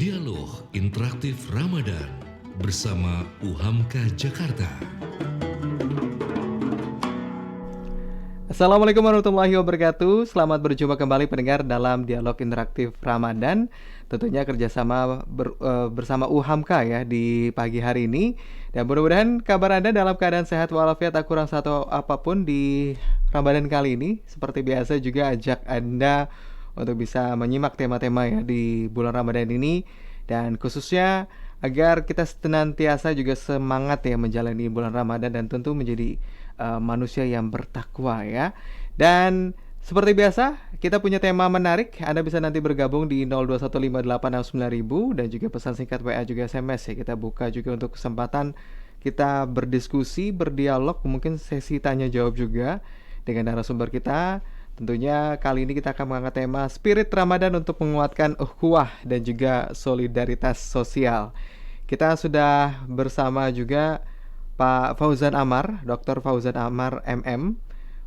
Dialog Interaktif Ramadan bersama UHAMKA Jakarta. Assalamualaikum warahmatullahi wabarakatuh. Selamat berjumpa kembali pendengar dalam Dialog Interaktif Ramadan. Tentunya kerjasama bersama UHAMKA ya di pagi hari ini. Dan mudah-mudahan kabar Anda dalam keadaan sehat walafiat, tak kurang satu apapun di Ramadan kali ini. Seperti biasa juga ajak Anda untuk bisa menyimak tema-tema ya di bulan Ramadan ini. Dan khususnya agar kita senantiasa juga semangat ya menjalani bulan Ramadan dan tentu menjadi manusia yang bertakwa ya. Dan seperti biasa kita punya tema menarik. Anda bisa nanti bergabung di 0215869000 dan juga pesan singkat WA juga SMS ya. Kita buka juga untuk kesempatan kita berdiskusi, berdialog, mungkin sesi tanya jawab juga dengan narasumber kita. Tentunya kali ini kita akan mengangkat tema Spirit Ramadan untuk menguatkan ukhuwah dan juga solidaritas sosial. Kita sudah bersama juga Pak Fauzan Amar, Dr. Fauzan Amar MM.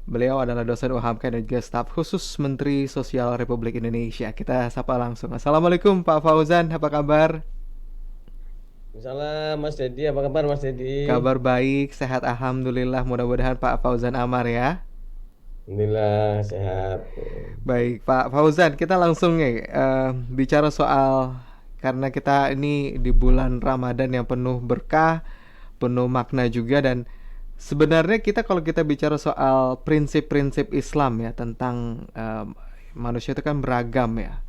Beliau adalah dosen UHAMKA dan juga staf khusus Menteri Sosial Republik Indonesia. Kita sapa langsung. Assalamualaikum Pak Fauzan, apa kabar? Salam Mas Dedi, apa kabar Mas Dedi? Kabar baik, sehat alhamdulillah. Mudah-mudahan Pak Fauzan Amar ya. Alhamdulillah sehat. Baik Pak Fauzan, kita langsung bicara soal, karena kita ini di bulan Ramadan yang penuh berkah, penuh makna juga, dan sebenarnya kalau kita bicara soal prinsip-prinsip Islam ya tentang manusia itu kan beragam ya,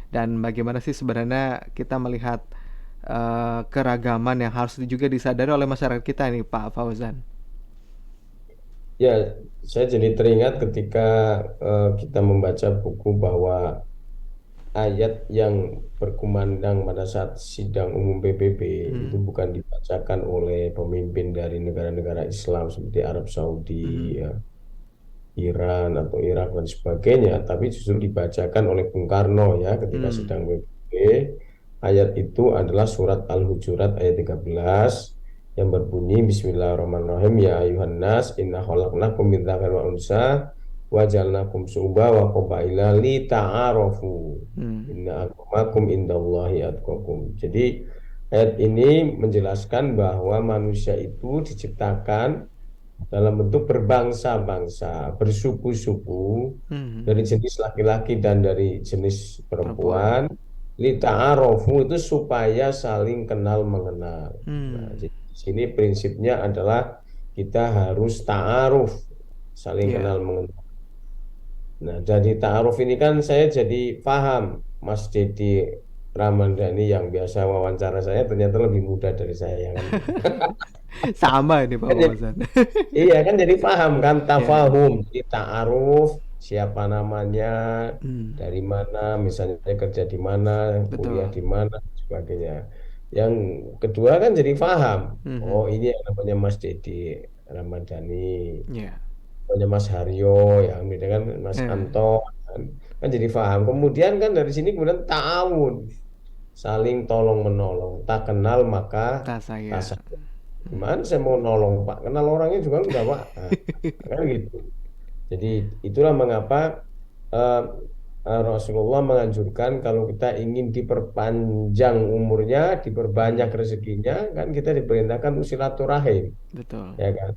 dan bagaimana sih sebenarnya kita melihat keragaman yang harus juga disadari oleh masyarakat kita nih Pak Fauzan. Ya, saya jadi teringat ketika kita membaca buku bahwa ayat yang berkumandang pada saat sidang umum PBB itu bukan dibacakan oleh pemimpin dari negara-negara Islam seperti Arab Saudi, ya, Iran atau Irak dan sebagainya, tapi justru dibacakan oleh Bung Karno ya ketika sidang PBB. Ayat itu adalah surat Al-Hujurat ayat 13 yang berbunyi Bismillahirrahmanirrahim, ya ayuhan nas inna khalaqnakum min dzakarin wa unsa wa ja'alnakum syu'uban wa qabaila li ta'arafu inna akramakum indallahi atqakum. Jadi ayat ini menjelaskan bahwa manusia itu diciptakan dalam bentuk berbangsa-bangsa, bersuku-suku, dari jenis laki-laki dan dari jenis perempuan. Li ta'arofu itu supaya saling kenal mengenal. Nah, jadi di sini prinsipnya adalah kita harus ta'aruf, saling kenal mengenal. Nah, dari ta'aruf ini kan saya jadi paham Mas Dedi Ramadhani yang biasa wawancara saya ternyata lebih muda dari saya kan. Sama ini Pak Fauzan. Iya kan, jadi paham kan, tafahum, jadi ta'aruf, siapa namanya, dari mana, misalnya kerja di mana, kuliah di mana, sebagainya. Yang kedua kan jadi paham, oh ini yang namanya Mas Dedi Ramadhani, namanya Mas Haryo, yang beda kan Mas Anton, kan jadi paham. Kemudian kan dari sini kemudian ta'awun, saling tolong menolong, tak kenal maka tak sayang. Gimana saya mau nolong Pak? Kenal orangnya juga enggak Pak. Nah, kan gitu. Jadi itulah mengapa Rasulullah menganjurkan kalau kita ingin diperpanjang umurnya, diperbanyak rezekinya, kan kita diperintahkan untuk silaturahim. Betul. Ya kan?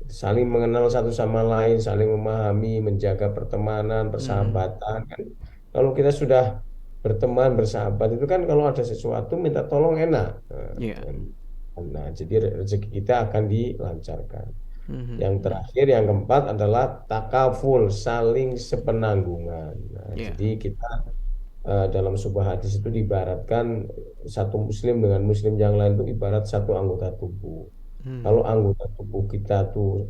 Saling mengenal satu sama lain, saling memahami, menjaga pertemanan, persahabatan. Kan? Kalau kita sudah berteman, bersahabat itu kan kalau ada sesuatu minta tolong enak. Nah, jadi rezeki kita akan dilancarkan. Yang terakhir, yang keempat adalah takaful, saling sepenanggungan. Nah, jadi kita dalam sebuah hadis itu diibaratkan satu muslim dengan muslim yang lain itu ibarat satu anggota tubuh. Kalau anggota tubuh kita tuh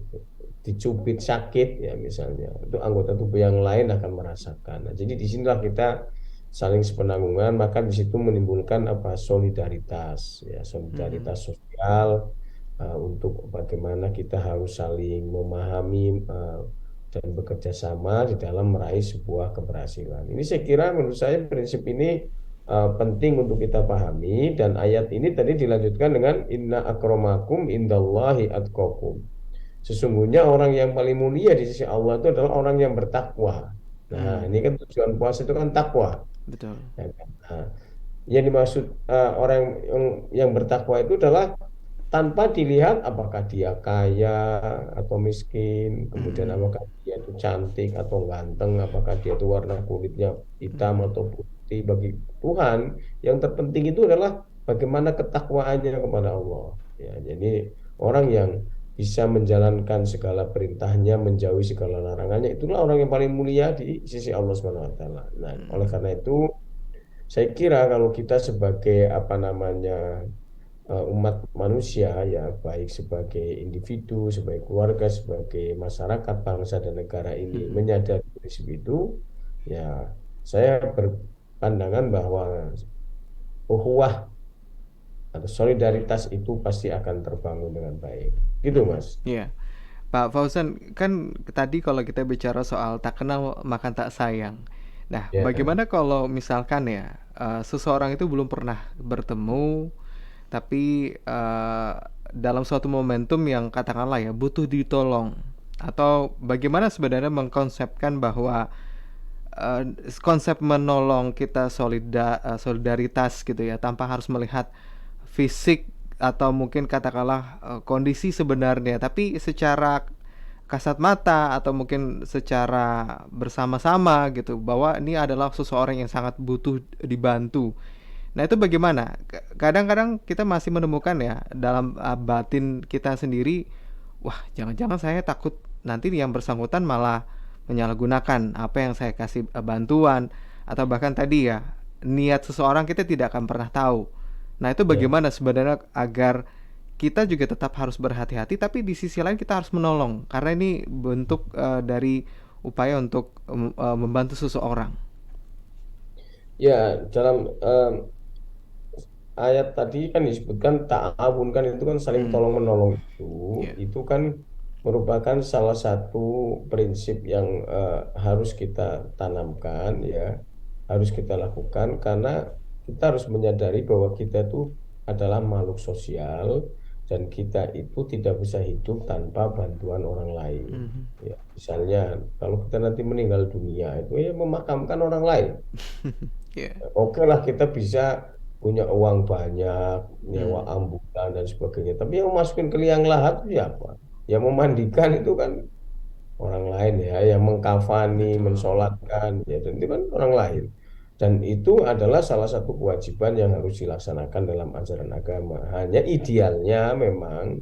dicubit sakit ya misalnya, itu anggota tubuh yang lain akan merasakan. Nah, jadi disinilah kita saling sepenanggungan, maka di situ menimbulkan solidaritas ya, solidaritas sosial, untuk bagaimana kita harus saling memahami dan bekerja sama di dalam meraih sebuah keberhasilan. Ini saya kira, menurut saya prinsip ini penting untuk kita pahami, dan ayat ini tadi dilanjutkan dengan inna akramakum indallahi atqakum. Sesungguhnya orang yang paling mulia di sisi Allah itu adalah orang yang bertakwa. Nah, ini kan tujuan puasa itu kan takwa. Betul. Ya kan? Nah, yang dimaksud orang yang bertakwa itu adalah tanpa dilihat apakah dia kaya atau miskin, kemudian Mhm. apakah dia itu cantik atau ganteng, apakah dia itu warna kulitnya hitam Mhm. atau putih. Bagi Tuhan, yang terpenting itu adalah bagaimana ketakwaannya kepada Allah. Ya, jadi orang yang bisa menjalankan segala perintahnya, menjauhi segala larangannya, itulah orang yang paling mulia di sisi Allah Subhanahu wa taala. Nah, oleh Mhm. karena itu saya kira kalau kita sebagai apa namanya umat manusia ya baik sebagai individu, sebagai keluarga, sebagai masyarakat, bangsa dan negara ini Mhm. menyadari prinsip itu, ya saya berpandangan bahwa ukhuwah atau solidaritas itu pasti akan terbangun dengan baik. Gitu, Mhm. Mas. Iya. Pak Fauzan, kan tadi kalau kita bicara soal tak kenal maka tak sayang. Nah, Ya, bagaimana kalau misalkan ya, seseorang itu belum pernah bertemu, tapi dalam suatu momentum yang katakanlah ya butuh ditolong, atau bagaimana sebenarnya mengkonsepkan bahwa eh, konsep menolong kita solidaritas gitu ya, tanpa harus melihat fisik atau mungkin katakanlah kondisi sebenarnya, tapi secara kasat mata atau mungkin secara bersama-sama gitu, bahwa ini adalah seseorang yang sangat butuh dibantu. Nah, itu bagaimana? Kadang-kadang kita masih menemukan ya dalam batin kita sendiri, wah, jangan-jangan saya takut nanti yang bersangkutan malah menyalahgunakan apa yang saya kasih bantuan, atau bahkan tadi ya, niat seseorang kita tidak akan pernah tahu. Nah, itu ya. bagaimana sebenarnya agar kita juga tetap harus berhati-hati, tapi di sisi lain kita harus menolong karena ini bentuk dari upaya untuk membantu seseorang. Ya, dalam ayat tadi kan disebutkan ta'awun kan itu kan saling Hmm, tolong menolong ya. itu kan merupakan salah satu prinsip yang harus kita tanamkan ya, harus kita lakukan karena kita harus menyadari bahwa kita itu adalah makhluk sosial dan kita itu tidak bisa hidup tanpa bantuan orang lain. Mhm. Ya, misalnya kalau kita nanti meninggal dunia itu ya memakamkan orang lain. Ya. Oke lah kita bisa punya uang banyak, nyewa Hmm. ambulan dan sebagainya. Tapi yang masukin ke liang lahat itu siapa? Yang memandikan itu kan orang lain ya, yang mengkafani, Betul. mensolatkan, ya dan itu kan orang lain. Dan itu adalah salah satu kewajiban yang harus dilaksanakan dalam ajaran agama. Hanya idealnya memang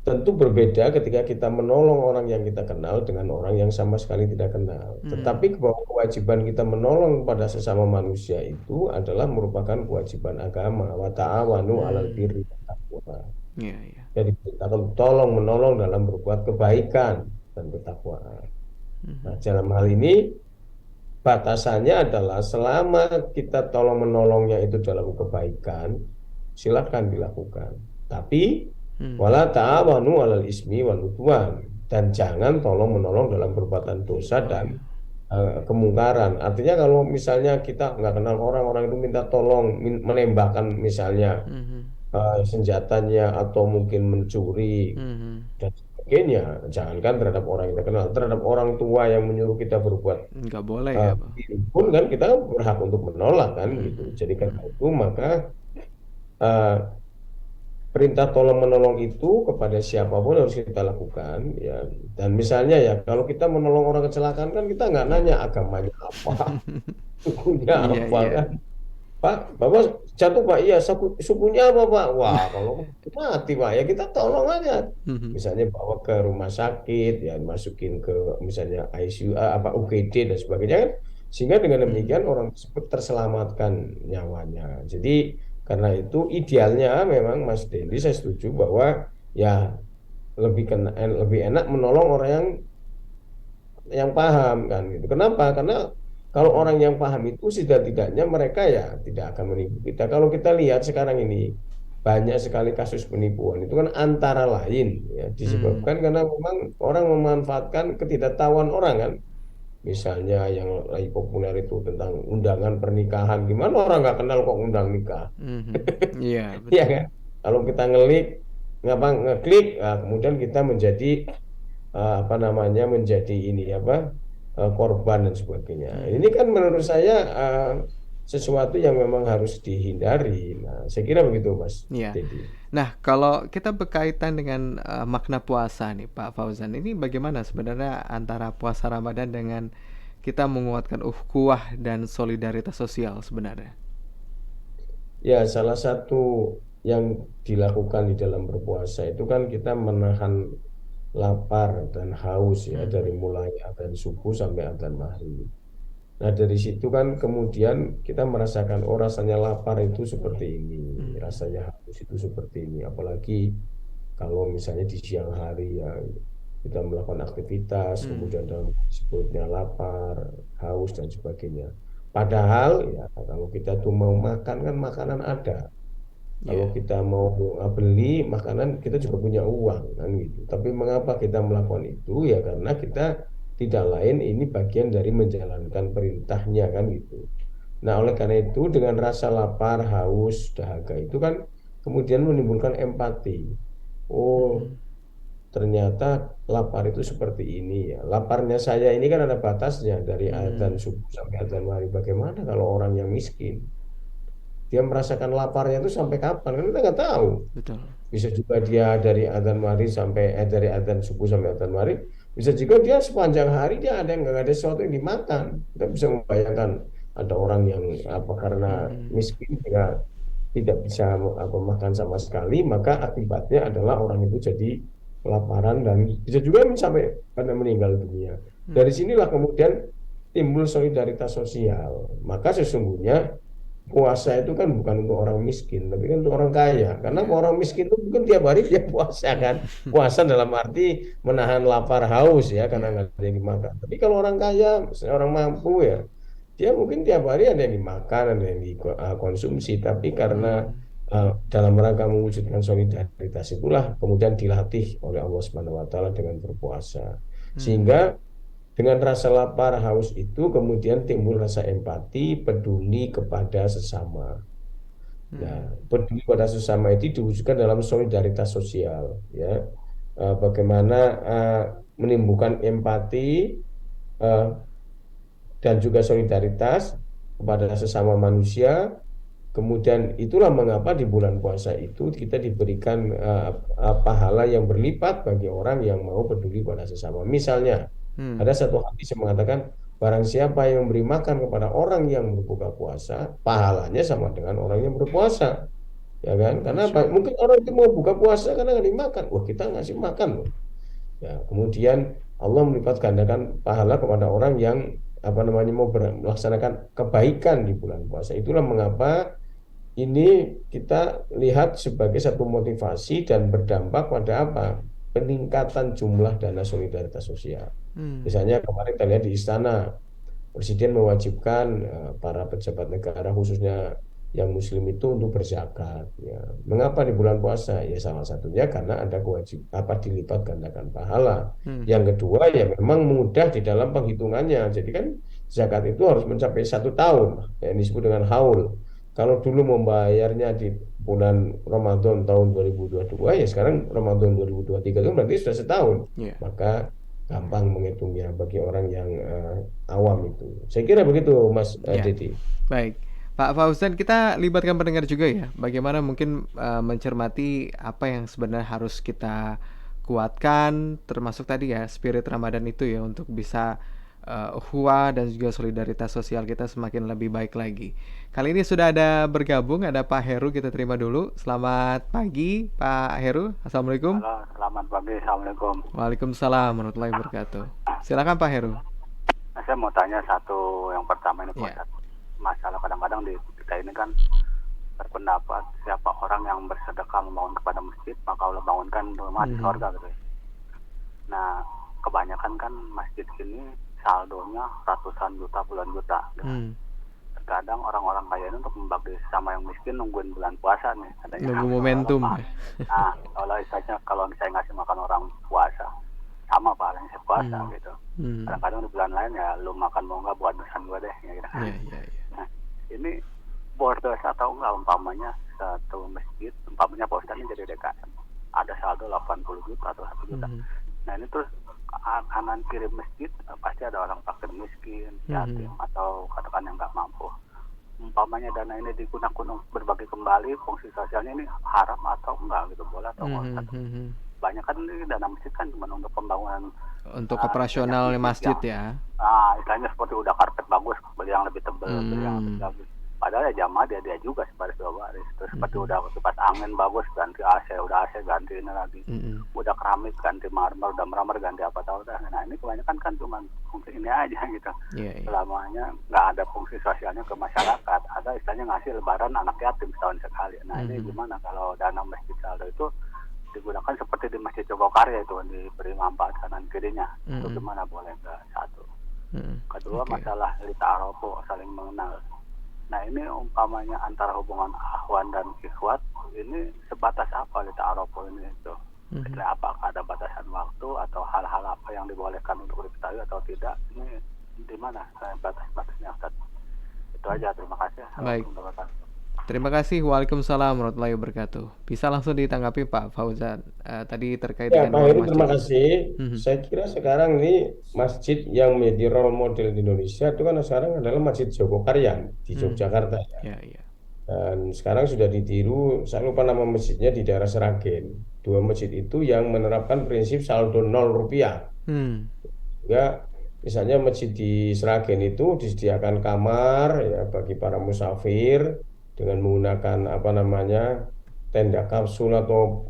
tentu berbeda ketika kita menolong orang yang kita kenal dengan orang yang sama sekali tidak kenal. Tetapi Hmm. bahwa kewajiban kita menolong pada sesama manusia itu adalah merupakan kewajiban agama. Wa ta'awanu 'alal Hmm. birri wat taqwa. Ya, ya. Jadi kita akan tolong menolong dalam berbuat kebaikan dan ketakwaan. Nah, Mhm. dalam hal ini batasannya adalah selama kita tolong menolongnya itu dalam kebaikan, silakan dilakukan. Tapi Hmm. wala ta'awanu 'alal ismi wal udwan dan jangan tolong menolong dalam perbuatan dosa Oh dan ya. kemungkaran. Artinya kalau misalnya kita nggak kenal orang, orang itu minta tolong menembakkan misalnya Mhm. senjatanya atau mungkin mencuri Mhm. dan sebagainya. Jangankan terhadap orang yang kita kenal, terhadap orang tua yang menyuruh kita berbuat Nggak boleh ya, Pak. pun kan kita berhak untuk menolak kan gitu. Mhm. Jadi karena Mhm. itu maka eh, perintah tolong menolong itu kepada siapapun harus kita lakukan ya. Dan misalnya ya kalau kita menolong orang kecelakaan kan kita nggak Ya. nanya agamanya apa, sukunya Iya, apa iya. kan. Pak, Bapak jatuh Pak, iya sukunya apa Pak? Wah kalau mati Pak ya kita tolong aja. Mhm. Misalnya bawa ke rumah sakit ya masukin ke misalnya ICU apa UGD dan sebagainya kan. Sehingga dengan Mhm. demikian orang tersebut terselamatkan nyawanya. Jadi karena itu idealnya memang Mas Dendi saya setuju bahwa ya lebih enak menolong orang yang paham kan gitu. Kenapa? Karena kalau Mhm. orang yang paham itu setidak-tidaknya mereka ya tidak akan menipu kita. Kalau kita lihat sekarang ini banyak sekali kasus penipuan itu kan antara lain ya Hmm. disebabkan karena memang orang memanfaatkan ketidaktahuan orang kan. Misalnya yang lagi populer itu tentang undangan pernikahan. Gimana orang nggak kenal kok undang nikah? Mhm. Iya, Iya betul. kan? Kalau kita ngelik, ngapa ngeklik, kemudian kita menjadi apa namanya menjadi ini apa korban dan sebagainya. Ini Mhm. kan menurut saya sesuatu yang memang harus dihindari. Nah, saya kira begitu, Mas Iya. Dedi. Nah, kalau kita berkaitan dengan makna puasa nih, Pak Fauzan, ini bagaimana sebenarnya antara puasa Ramadan dengan kita menguatkan ukhuwah dan solidaritas sosial sebenarnya? Ya, salah satu yang dilakukan di dalam berpuasa itu kan kita menahan lapar dan haus ya dari mulai adzan subuh sampai adzan maghrib. Nah, dari situ kan kemudian kita merasakan oh rasanya lapar itu seperti ini, rasanya haus itu seperti ini. Apalagi kalau misalnya di siang hari ya kita melakukan aktivitas, kemudian dalam disebutnya lapar, haus dan sebagainya. Padahal ya kalau kita tuh mau makan kan makanan ada. Kalau Ya. kita mau beli makanan, kita juga punya uang kan gitu. Tapi mengapa kita melakukan itu? Ya karena kita tidak lain ini bagian dari menjalankan perintahnya kan gitu. Nah, oleh karena itu dengan rasa lapar, haus, dahaga itu kan kemudian menimbulkan empati. Oh, ternyata lapar itu seperti ini ya. Laparnya saya ini kan ada batasnya dari adzan subuh sampai adzan maghrib. Bagaimana kalau orang yang miskin? Dia merasakan laparnya itu sampai kapan? Kan kita nggak tahu. Betul. Bisa juga dia dari adzan maghrib sampai dari adzan subuh sampai adzan maghrib. Bisa juga dia sepanjang hari dia ada yang nggak ada sesuatu yang dimakan. Kita bisa membayangkan ada orang yang apa karena miskin juga tidak bisa makan sama sekali, maka akibatnya adalah orang itu jadi kelaparan dan bisa juga sampai pada meninggal dunia. Dari sinilah kemudian timbul solidaritas sosial. Maka sesungguhnya puasa itu kan bukan untuk orang miskin, tapi kan untuk orang kaya. Karena orang miskin itu mungkin tiap hari dia puasa kan. Puasa dalam arti menahan lapar haus ya, karena Ya. nggak ada yang dimakan. Tapi kalau orang kaya, misalnya orang mampu ya, dia mungkin tiap hari ada yang dimakan, ada yang dikonsumsi. Tapi karena dalam rangka mewujudkan solidaritas itulah kemudian dilatih oleh Allah Subhanahu Wa Taala dengan berpuasa. Sehingga dengan rasa lapar, haus itu kemudian timbul rasa empati, peduli kepada sesama. Nah, peduli pada sesama itu diwujudkan dalam solidaritas sosial, ya. Bagaimana menimbulkan empati eh, dan juga solidaritas kepada sesama manusia. Kemudian itulah mengapa di bulan puasa itu kita diberikan pahala yang berlipat bagi orang yang mau peduli pada sesama. Misalnya, ada satu hadis yang mengatakan, barang siapa yang memberi makan kepada orang yang berbuka puasa, pahalanya sama dengan orang yang berpuasa. Ya kan? Karena Masya Allah. mungkin orang itu mau buka puasa karena nggak dimakan. Wah, kita ngasih makan loh. Ya, kemudian Allah melipat gandakan pahala kepada orang yang apa namanya mau melaksanakan kebaikan di bulan puasa. Itulah mengapa ini kita lihat sebagai satu motivasi dan berdampak pada apa? Peningkatan jumlah dana solidaritas sosial. Misalnya kemarin kita lihat di istana, Presiden mewajibkan para pejabat negara khususnya yang Muslim itu untuk berzakat. Ya. Mengapa di bulan puasa? Ya salah satunya karena ada kewajiban apa dilipat gandakan pahala. Yang kedua ya memang mudah di dalam penghitungannya. Jadi kan zakat itu harus mencapai 1 tahun, yang disebut dengan haul. Kalau dulu membayarnya di bulan Ramadan tahun 2022, ya sekarang Ramadan 2023 itu berarti sudah setahun. Ya. Maka gampang menghitungnya bagi orang yang awam itu. Saya kira begitu, Mas Ya. Dedi. Baik. Pak Fauzan, kita libatkan pendengar juga ya. Bagaimana mungkin mencermati apa yang sebenarnya harus kita kuatkan, termasuk tadi ya spirit Ramadan itu ya untuk bisa ukhuwah dan juga solidaritas sosial kita semakin lebih baik lagi. Kali ini sudah ada bergabung, ada Pak Heru, kita terima dulu. Selamat pagi, Pak Heru. Assalamualaikum. Halo, selamat pagi. Assalamualaikum. Waalaikumsalam warahmatullahi wabarakatuh. Silakan Pak Heru. Saya mau tanya satu, yang pertama ini Pak Ya. Ustadz. Masalah kadang-kadang di kita ini kan berpendapat siapa orang yang bersedekah membangun kepada masjid maka Allah bangunkan rumah di surga gitu. Nah, kebanyakan kan masjid ini saldonya ratusan juta, puluhan juta. Gitu. Terkadang orang-orang kaya ini untuk membagi sama yang miskin nungguin bulan puasa nih. Katanya, Nunggu momentum. Nah, kalau saya ngasih makan orang puasa sama pahalanya saya puasa gitu. Kadang-kadang di bulan lain ya lu makan mau nggak buat dosa gue deh ya, gitu. Iya. Nah, ini bordes atau enggak umpamanya satu masjid, umpamanya Pak Ustadz ini jadi DKM ada saldo 80 juta atau 1 juta. Nah ini terus kanan kiri masjid pasti ada orang fakir miskin, yatim atau katakan yang nggak mampu. umpamanya dana ini digunakan untuk berbagi kembali, fungsi sosialnya ini haram atau enggak gitu, boleh atau enggak. Banyak kan ini dana masjid kan cuma untuk pembangunan Untuk operasional masjid ya. istilahnya seperti udah karpet bagus, beli yang lebih tebal, beli yang lebih bagus. Padahal ya jamaah dia juga sebaris 2 baris. Terus seperti udah kipas angin bagus, ganti AC, udah AC ganti ini lagi. Udah keramik ganti marmer, udah mermer ganti apa tahu dah. Nah ini kebanyakan kan cuma fungsi ini aja gitu. Selamanya nggak ada fungsi sosialnya ke masyarakat. Ada istilahnya ngasih lebaran anak yatim setahun sekali. Nah ini gimana kalau dana masjid saldo itu digunakan seperti di Masjid Jogokarya itu, diberi manfaat kanan kirinya. Itu gimana, boleh nggak? Satu. Kedua, masalah lita'arofu, saling mengenal. Nah ini umpamanya antara hubungan akhwan dan ikhwat ini sebatas apa lita'arofu ini itu? Setelah apakah ada batasan waktu atau hal-hal apa yang dibolehkan untuk diketahui atau tidak? Ini di mana batas-batasnya, Ustaz? Itu aja, terima kasih. Baik. Terima kasih. Waalaikumsalam warahmatullahi wabarakatuh. Bisa langsung ditanggapi Pak Fauzan tadi terkait Ya, dengan Pak Heru, masjid. terima kasih. Saya kira sekarang ini masjid yang menjadi role model di Indonesia itu kan sekarang adalah Masjid Jogokaryan di Yogyakarta ya. Dan sekarang sudah ditiru, saya lupa nama masjidnya, di daerah Seragen. 2 masjid itu yang menerapkan prinsip saldo 0 rupiah. Juga misalnya masjid di Seragen itu disediakan kamar ya bagi para musafir dengan menggunakan apa namanya tenda kapsul atau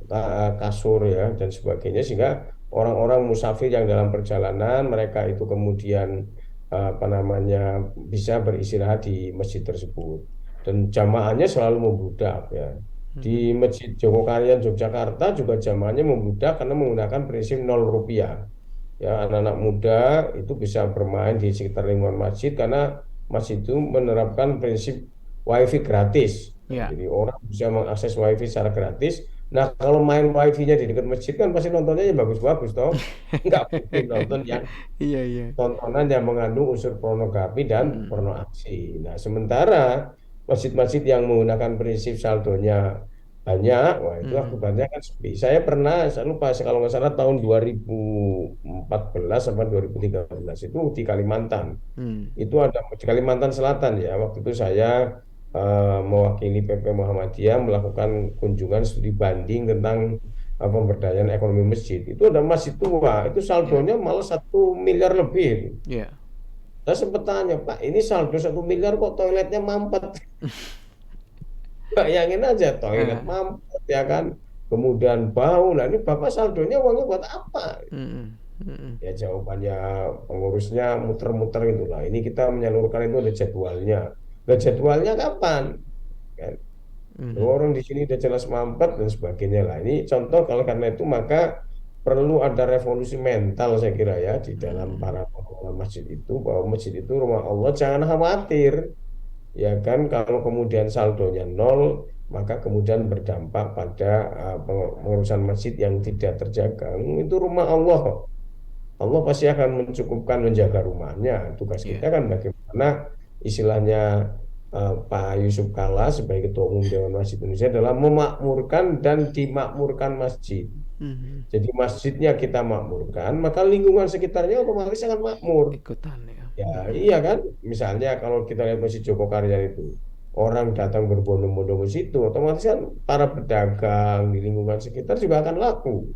kasur ya dan sebagainya, sehingga orang-orang musafir yang dalam perjalanan mereka itu kemudian apa namanya bisa beristirahat di masjid tersebut, dan jamaahnya selalu membludak ya. Di Masjid Jogokaryan Yogyakarta juga jamaahnya membludak karena menggunakan prinsip 0 rupiah ya. Anak-anak muda itu bisa bermain di sekitar lingkungan masjid karena masjid itu menerapkan prinsip wifi gratis. Jadi orang bisa mengakses wifi secara gratis. Nah kalau main wifi-nya di dekat masjid kan pasti nontonnya yang bagus-bagus toh. Nggak mungkin nonton yang tontonan yang mengandung unsur pornografi dan porno aksi. Nah sementara masjid-masjid yang menggunakan prinsip saldonya banyak, wah itu akibatnya kan sepi. Saya lupa kalau nggak salah tahun 2014 sampai 2013 itu di Kalimantan. Itu ada di Kalimantan Selatan ya. Waktu itu saya mewakili PP Muhammadiyah melakukan kunjungan studi banding tentang pemberdayaan ekonomi masjid. Itu ada masjid tua, itu saldonya malah 1 miliar lebih. Saya sempat tanya, Pak, ini saldo 1 miliar kok toiletnya mampet? Bayangin aja, toilet mampet ya kan, kemudian bau. Nah ini Bapak saldonya uangnya buat apa? Ya jawabannya pengurusnya muter-muter itulah. Ini kita menyalurkan itu ada jadwalnya. Nah jadwalnya kapan? Kan? Orang di sini udah jelas mampet dan sebagainya lah. Ini contoh, kalau karena itu maka perlu ada revolusi mental saya kira ya di dalam para pengelola masjid itu, bahwa masjid itu rumah Allah, jangan khawatir. Ya kan, kalau kemudian saldonya 0 maka kemudian berdampak pada pengurusan masjid yang tidak terjaga. Itu rumah Allah. Allah pasti akan mencukupkan menjaga rumahnya. Tugas kita kan bagaimana istilahnya Pak Yusuf Kalla sebagai Ketua Umum Dewan Masjid Indonesia adalah memakmurkan dan dimakmurkan masjid. Jadi masjidnya kita makmurkan, maka lingkungan sekitarnya otomatis akan makmur. Ikutan ya. Ya iya kan, misalnya kalau kita lihat Masjid Jogokaryan itu, orang datang berbondong-bondong ke situ, otomatis kan para pedagang di lingkungan sekitar juga akan laku,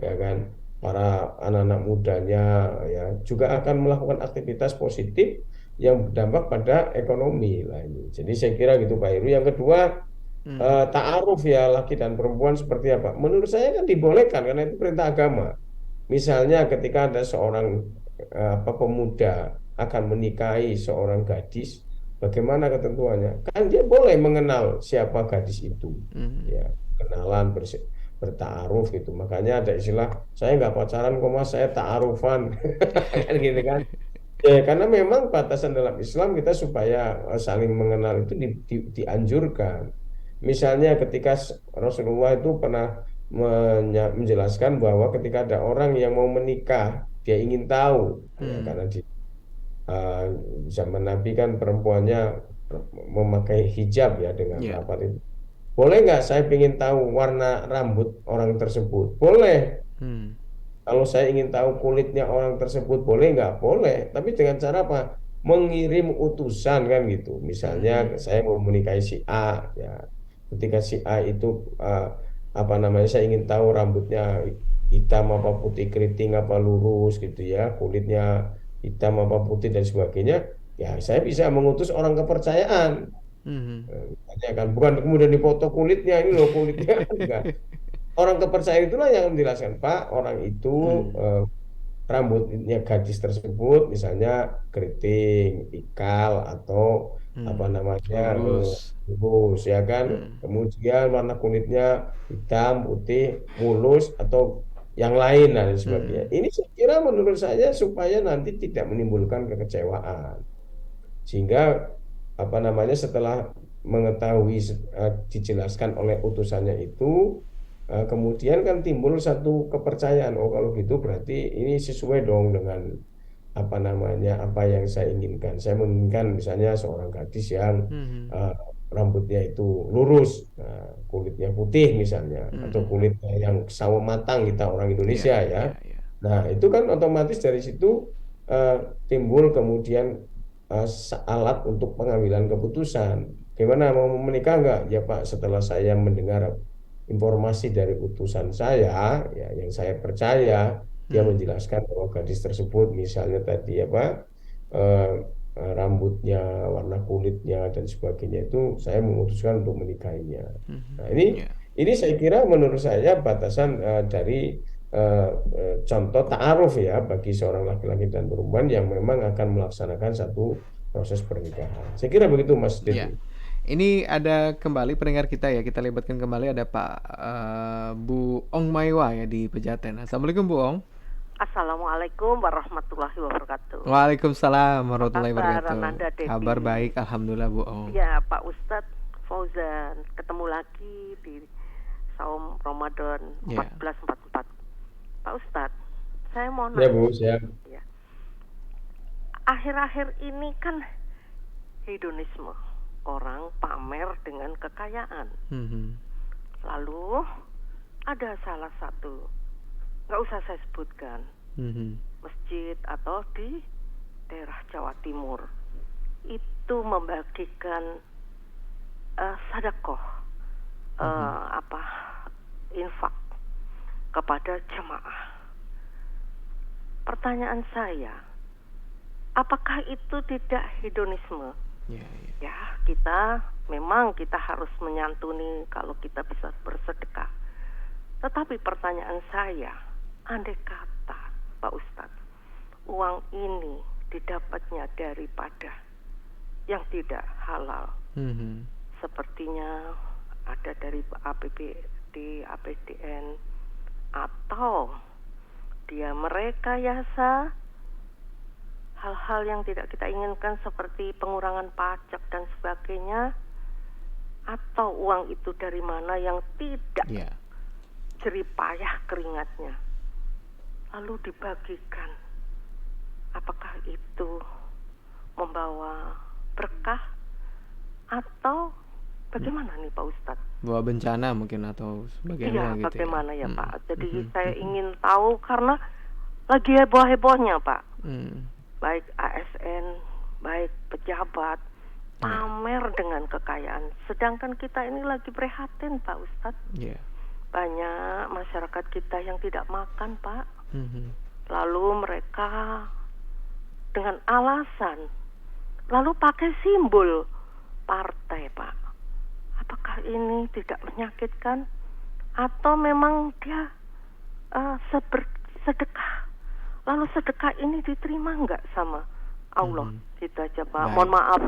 ya kan. Para anak-anak mudanya ya juga akan melakukan aktivitas positif yang berdampak pada ekonomi lah ini. Jadi saya kira gitu Pak Heru. Yang kedua, ta'aruf ya, laki dan perempuan seperti apa? Menurut saya kan dibolehkan karena itu perintah agama. Misalnya ketika ada seorang pemuda akan menikahi seorang gadis, bagaimana ketentuannya? Kan dia boleh mengenal siapa gadis itu, ya, kenalan, bertaaruf gitu. Makanya ada istilah, saya nggak pacaran kok mas, saya ta'arufan, kan gitu kan? Ya, karena memang batasan dalam Islam kita supaya saling mengenal itu dianjurkan. Misalnya ketika Rasulullah itu pernah menjelaskan bahwa ketika ada orang yang mau menikah, dia ingin tahu, ya, karena di zaman Nabi kan perempuannya memakai hijab ya dengan rapat itu. Boleh nggak saya ingin tahu warna rambut orang tersebut? Boleh. Kalau saya ingin tahu kulitnya orang tersebut, boleh nggak? Boleh. Tapi dengan cara apa? mengirim utusan kan gitu. Misalnya saya mau menikahi si A, ya. Ketika si A itu apa namanya, saya ingin tahu rambutnya hitam apa putih, keriting apa lurus gitu ya, kulitnya hitam apa putih dan sebagainya. Ya saya bisa mengutus orang kepercayaan. Mhm. Misalnya kan bukan kemudian dipoto kulitnya, ini loh kulitnya, enggak. Orang kepercayaan itulah yang menjelaskan, Pak, orang itu Mhm. eh, rambutnya gadis tersebut misalnya keriting, ikal atau apa Mhm. namanya Lurus. lurus ya kan. Mhm. Kemudian warna kulitnya hitam, putih, mulus atau yang lain dan sebagainya. Mhm. Ini saya kira menurut saya supaya nanti tidak menimbulkan kekecewaan. Sehingga apa namanya setelah mengetahui dijelaskan oleh utusannya itu, kemudian kan timbul satu kepercayaan. Oh kalau gitu berarti ini sesuai dong dengan apa namanya apa yang saya inginkan. Saya menginginkan misalnya seorang gadis yang Mhm. eh, rambutnya itu lurus, kulitnya putih misalnya, atau Mhm. kulitnya yang sawo matang kita orang Iya, Indonesia ya. iya, iya. Nah itu kan otomatis dari situ eh, timbul kemudian alat untuk pengambilan keputusan. Gimana mau menikah nggak? Ya Pak, setelah saya mendengar informasi dari utusan saya, ya yang saya percaya, dia Mhm. menjelaskan bahwa gadis tersebut misalnya tadi apa eh, rambutnya, warna kulitnya dan sebagainya itu saya memutuskan untuk menikahinya. Mhm. Nah Iya. ini saya kira menurut saya batasan dari contoh ta'aruf ya bagi seorang laki-laki dan perempuan yang memang akan melaksanakan satu proses pernikahan. Saya kira begitu Mas Ya, Dedi. ini ada kembali pendengar kita ya, kita libatkan kembali ada Pak Bu Ong Maiwa ya di Pejaten. Assalamualaikum Bu Ong. Assalamualaikum warahmatullahi wabarakatuh. Waalaikumsalam Apa warahmatullahi kabar wabarakatuh. Ananda Kabar Devi? baik, alhamdulillah Bu Ong. Ya Pak Ustadz Fauzan, ketemu lagi di Saum Ramadan Ya. 1444. Pak Ustadz, saya mau Ya nanya. Bu, siap. Ya. Akhir-akhir ini kan hedonisme, orang pamer dengan kekayaan. Mhm. Lalu ada salah satu, nggak usah saya sebutkan, Mhm. masjid atau di daerah Jawa Timur itu membagikan sedekah, infak kepada jemaah. Pertanyaan saya, apakah itu tidak hedonisme? Ya, ya. Ya, memang kita harus menyantuni kalau kita bisa bersedekah. Tetapi pertanyaan saya, andai kata Pak Ustadz, uang ini didapatnya daripada yang tidak halal, Mhm. sepertinya ada dari APBD, APDN, atau dia merekayasa hal-hal yang tidak kita inginkan seperti pengurangan pajak dan sebagainya, atau uang itu dari mana yang tidak Ya. jerih payah keringatnya lalu dibagikan, apakah itu membawa berkah atau bagaimana nih Pak Ustadz? Bawa bencana mungkin atau sebagainya Iya, gitu ya. bagaimana ya Mhm. Pak? Jadi Mhm. saya Mhm. ingin tahu karena lagi heboh-hebohnya Pak, Mhm. baik ASN, baik pejabat pamer dengan kekayaan, sedangkan kita ini lagi prihatin Pak Ustadz. Ya. Banyak masyarakat kita yang tidak makan Pak, Mhm. lalu mereka dengan alasan lalu pakai simbol partai Pak. Apakah ini tidak menyakitkan atau memang dia sedekah, lalu sedekah ini diterima nggak sama Allah? Itu aja Pak. Baik. Mohon maaf,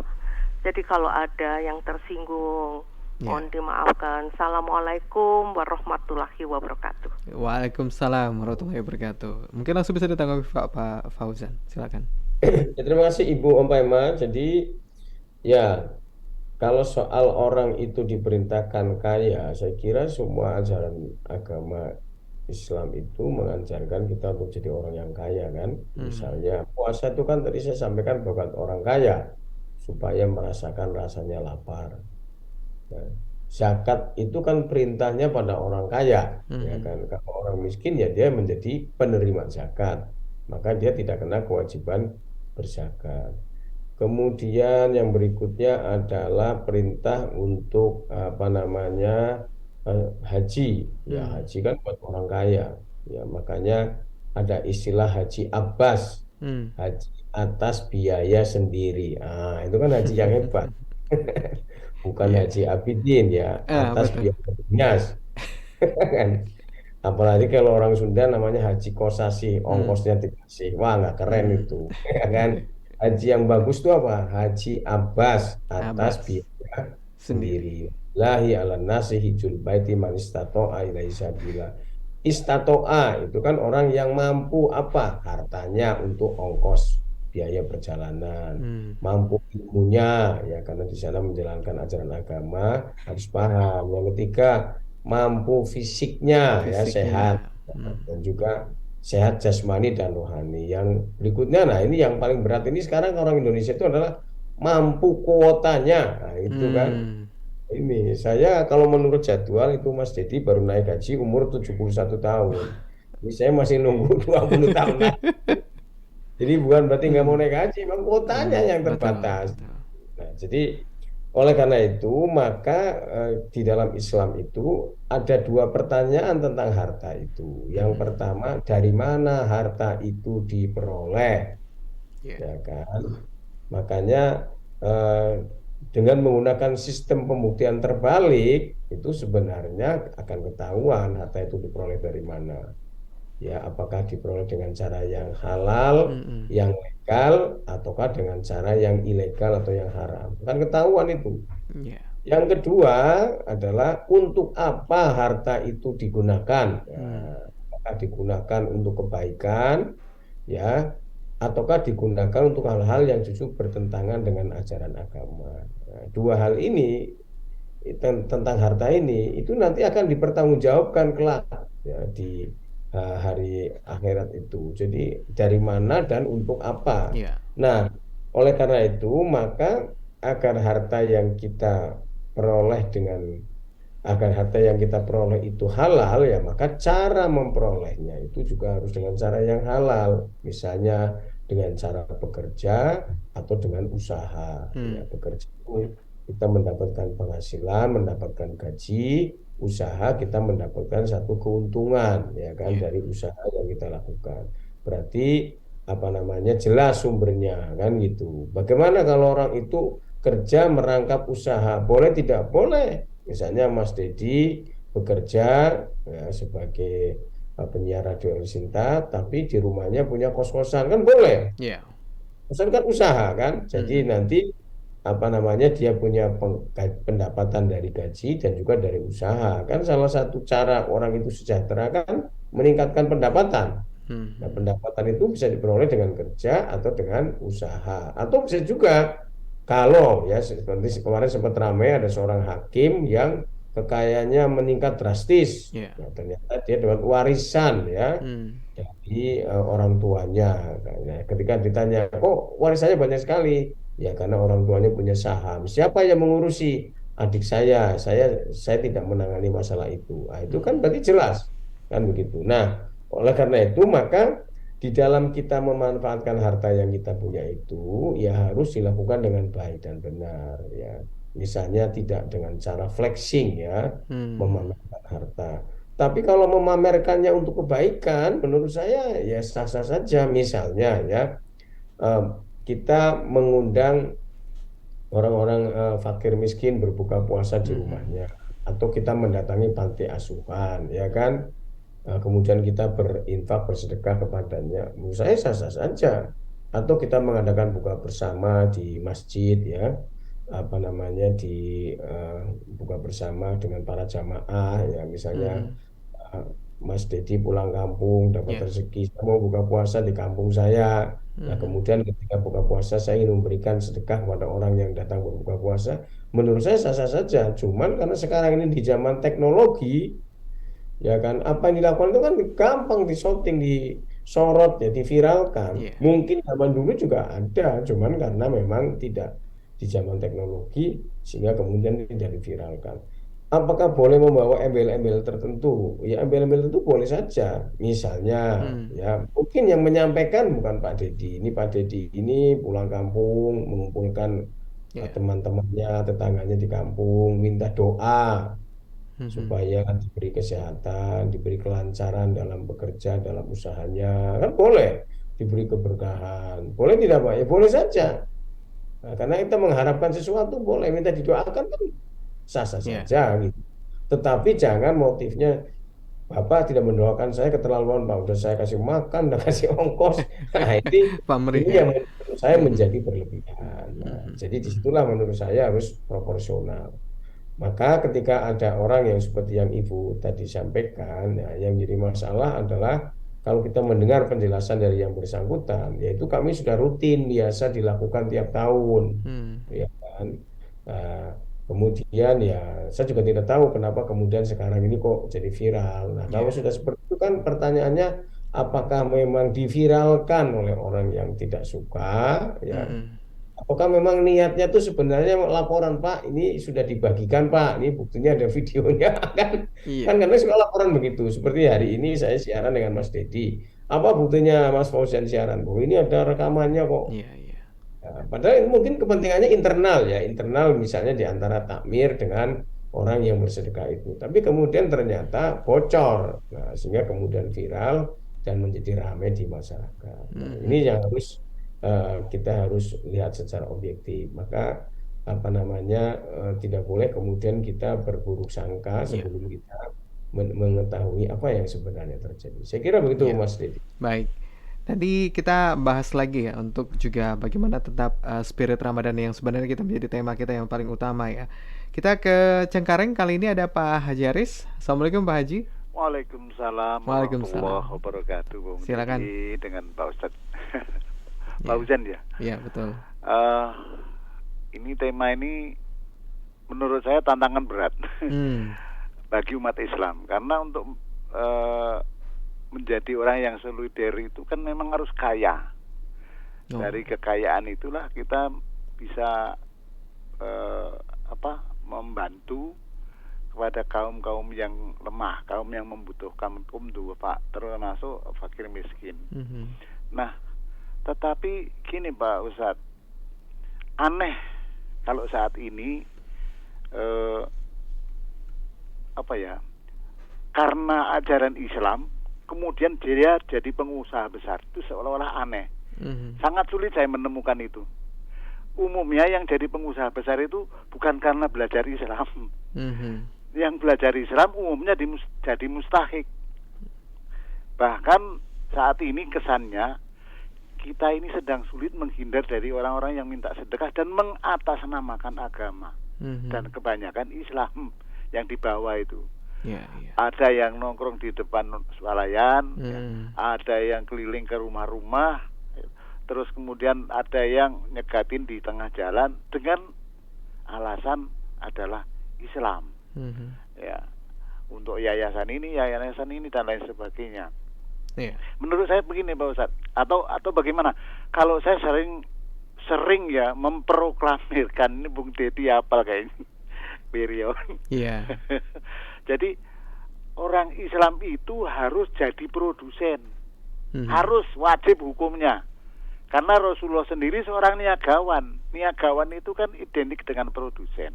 jadi kalau ada yang tersinggung mohon dimaafkan. Assalamualaikum warahmatullahi wabarakatuh. Waalaikumsalam warahmatullahi wabarakatuh. Mungkin langsung bisa ditanggapi Pak Fauzan, silakan. Ya, terima kasih Ibu Om Paima. Jadi ya kalau soal orang itu diperintahkan kaya, saya kira semua ajaran agama Islam itu mengajarkan kita untuk jadi orang yang kaya kan. Misalnya puasa itu kan tadi saya sampaikan bukan orang kaya supaya merasakan rasanya lapar. Nah, zakat itu kan perintahnya pada orang kaya, ya kan. Kalau orang miskin ya dia menjadi penerima zakat, maka dia tidak kena kewajiban berzakat. Kemudian yang berikutnya adalah perintah untuk apa namanya haji. Ya haji kan buat orang kaya. Ya makanya ada istilah haji Abbas, Hmm. haji atas biaya sendiri. Ah itu kan haji yang hebat, bukan Iya. haji Abidin ya, Ah, atas betul. biaya dinas. Kan? Apalagi kalau orang Sunda namanya haji kosasi, Hmm. ongkosnya dikasih. Wah, nggak keren Hmm. itu. Ya kan? Haji yang bagus itu apa? Haji Abbas atas Abbas biaya sendiri. sendiri. Lahi ala nasi hijul baiti man istato'a ilaihi sabila. Istato'a itu kan orang yang mampu apa? Hartanya untuk ongkos biaya perjalanan. Hmm. Mampu ilmunya, ya karena di sana menjalankan ajaran agama harus paham. Yang ketiga, mampu fisiknya ya sehat, Fisiknya. Hmm. dan juga sehat jasmani dan rohani. Yang berikutnya, nah ini yang paling berat ini sekarang orang Indonesia itu adalah mampu kuotanya. Nah, itu kan Hmm. ini saya kalau menurut jadwal itu Mas Dedi baru naik gaji umur 71 tahun. Ini saya masih nunggu 20 tahun lagi. Jadi bukan berarti nggak mau Hmm. naik gaji, memang kuotanya yang Betul, terbatas. betul. Nah, jadi oleh karena itu, maka di dalam Islam itu ada dua pertanyaan tentang harta itu. Yang Hmm. pertama, dari mana harta itu diperoleh, Ya. ya kan? Makanya dengan menggunakan sistem pembuktian terbalik itu sebenarnya akan ketahuan harta itu diperoleh dari mana. Ya, apakah diperoleh dengan cara yang halal, Hmm. yang legal, ataukah dengan cara yang ilegal atau yang haram. Kan ketahuan itu. Ya. Yang kedua adalah untuk apa harta itu digunakan. Hmm. Nah, apakah digunakan untuk kebaikan, ya, ataukah digunakan untuk hal-hal yang justru bertentangan dengan ajaran agama. Nah, dua hal ini tentang harta ini itu nanti akan dipertanggungjawabkan kelak ya, di hari akhirat itu. Jadi dari mana dan untuk apa. Ya. Nah, oleh karena itu maka agar harta yang kita peroleh dengan agar harta yang kita peroleh itu halal ya maka cara memperolehnya itu juga harus dengan cara yang halal. Misalnya dengan cara bekerja atau dengan usaha. Ya, Hmm. bekerja itu kita mendapatkan penghasilan, mendapatkan gaji, usaha kita mendapatkan satu keuntungan ya kan Ya. dari usaha yang kita lakukan. Berarti apa namanya jelas sumbernya kan gitu. Bagaimana kalau orang itu kerja merangkap usaha? Boleh tidak? Boleh. Misalnya Mas Dedi bekerja ya, sebagai penyiar radio El Sinta, tapi di rumahnya punya kos-kosan kan boleh. Ya. Kosan kan usaha kan. Jadi Hmm. nanti apa namanya dia punya pendapatan dari gaji dan juga dari usaha. Kan salah satu cara orang itu sejahtera kan meningkatkan pendapatan. Nah, Hmm. pendapatan itu bisa diperoleh dengan kerja atau dengan usaha. Atau bisa juga kalau ya seperti kemarin sempat ramai ada seorang hakim yang kekayaannya meningkat drastis. Ya. Nah, ternyata dia dapat warisan ya Hmm. dari orang tuanya. Nah, ketika ditanya, kok warisannya banyak sekali? Ya karena orang tuanya punya saham. Siapa yang mengurusi? Adik saya. Saya tidak menangani masalah itu. Nah, itu kan Hmm. berarti jelas kan begitu. Nah, oleh karena itu maka di dalam kita memanfaatkan harta yang kita punya itu ya harus dilakukan dengan baik dan benar ya. Misalnya tidak dengan cara flexing ya, Hmm. memamerkan harta. Tapi kalau memamerkannya untuk kebaikan, menurut saya ya sah-sah saja. Misalnya ya, eh, kita mengundang orang-orang fakir miskin berbuka puasa di Hmm. rumahnya, atau kita mendatangi panti asuhan, ya kan? Kemudian kita berinfak bersedekah kepadanya, menurut saya sah-sah saja. Atau kita mengadakan buka bersama di masjid, ya, apa namanya di eh, buka bersama dengan para jamaah, ya, misalnya Hmm. eh, Mas Dedi pulang kampung dapat Ya. rezeki, saya mau buka puasa di kampung saya. Nah, Hmm. kemudian ketika buka puasa saya ingin memberikan sedekah kepada orang yang datang berbuka puasa. Menurut saya sah-sah saja. Cuman karena sekarang ini di zaman teknologi, ya kan, apa yang dilakukan itu kan gampang disorting, disorot, ya, diviralkan. Ya. Mungkin zaman dulu juga ada, cuman karena memang tidak di zaman teknologi sehingga kemudian tidak diviralkan. apakah boleh membawa embel-embel tertentu? Ya embel-embel tertentu boleh saja. Misalnya, Hmm. ya mungkin yang menyampaikan bukan Pak Dedi. Ini Pak Dedi ini pulang kampung, mengumpulkan Ya. teman-temannya, tetangganya di kampung, minta doa Mhm. supaya diberi kesehatan, diberi kelancaran dalam bekerja, dalam usahanya. Kan boleh diberi keberkahan. Boleh tidak, Pak? Ya boleh saja. Nah, karena kita mengharapkan sesuatu, boleh minta didoakan kan sah-sah Ya. saja gitu. Tetapi jangan motifnya Bapak tidak mendoakan saya keterlaluan Pak. Udah saya kasih makan, udah kasih ongkos. Nah, Pamrih ini ya. yang menurut saya Mhm. menjadi berlebihan. Nah, Mhm. jadi Mhm. disitulah menurut saya harus proporsional. Maka ketika ada orang yang seperti yang Ibu tadi sampaikan, ya, yang jadi masalah adalah kalau kita mendengar penjelasan dari yang bersangkutan, yaitu kami sudah rutin biasa dilakukan tiap tahun, Hmm. ya kan. Nah, kemudian ya saya juga tidak tahu kenapa kemudian sekarang ini kok jadi viral. Nah, kalau Ya. sudah seperti itu kan pertanyaannya apakah memang diviralkan oleh orang yang tidak suka, ya Mhm. apakah memang niatnya tuh sebenarnya laporan Pak, ini sudah dibagikan Pak, ini buktinya ada videonya kan? Kan Iya. karena suka laporan begitu. Seperti hari ini saya siaran dengan Mas Dedi. Apa buktinya Mas Fauzan siaran? Oh ini ada rekamannya kok. Iya. Iya. Nah, padahal ini mungkin kepentingannya internal ya, internal misalnya di antara takmir dengan orang yang bersedekah itu. Tapi kemudian ternyata bocor, nah, sehingga kemudian viral dan menjadi ramai di masyarakat. Nah, ini Mhm. yang harus kita harus lihat secara objektif. Maka apa namanya tidak boleh kemudian kita berburuk sangka Iya. sebelum kita mengetahui apa yang sebenarnya terjadi. Saya kira begitu, Iya. Mas Dedi. Baik. Tadi kita bahas lagi ya untuk juga bagaimana tetap spirit Ramadan yang sebenarnya kita menjadi tema kita yang paling utama ya. Kita ke Cengkareng kali ini ada Pak Haji Aris. Assalamualaikum Pak Haji. Waalaikumsalam Waalaikumsalam. warahmatullahi wabarakatuh, Bung Silakan. Dedi dengan Pak Ustadz Pak Ya. Uzan ya. Iya, betul. Eh, ini tema ini menurut saya tantangan berat Hmm. bagi umat Islam karena untuk menjadi orang yang solider itu kan memang harus kaya. Oh. Dari kekayaan itulah kita bisa membantu kepada kaum-kaum yang lemah, kaum yang membutuhkan Pak, termasuk fakir miskin. Mhm. Nah, tetapi gini Pak Ustadz, aneh kalau saat ini karena ajaran Islam, kemudian dia jadi pengusaha besar, itu seolah-olah aneh. Mhm. Sangat sulit saya menemukan itu. Umumnya yang jadi pengusaha besar itu bukan karena belajar Islam. Mhm. Yang belajar Islam umumnya jadi mustahik. Bahkan saat ini kesannya kita ini sedang sulit menghindar dari orang-orang yang minta sedekah dan mengatasnamakan agama. Mhm. Dan kebanyakan Islam yang dibawa itu. Ya, ya. Ada yang nongkrong di depan swalayan, ada yang keliling ke rumah-rumah, terus kemudian ada yang nyegatin di tengah jalan dengan alasan adalah Islam. Mhm. Ya, untuk yayasan ini dan lain sebagainya. Iya. Menurut saya begini Pak Ustadz, atau bagaimana? Kalau saya sering ya memproklamirkan, ini Bung Dedi apal kayaknya, Berion. Iya. Jadi orang Islam itu harus jadi produsen, Mhm. harus wajib hukumnya. Karena Rasulullah sendiri seorang niagawan. Niagawan itu kan identik dengan produsen.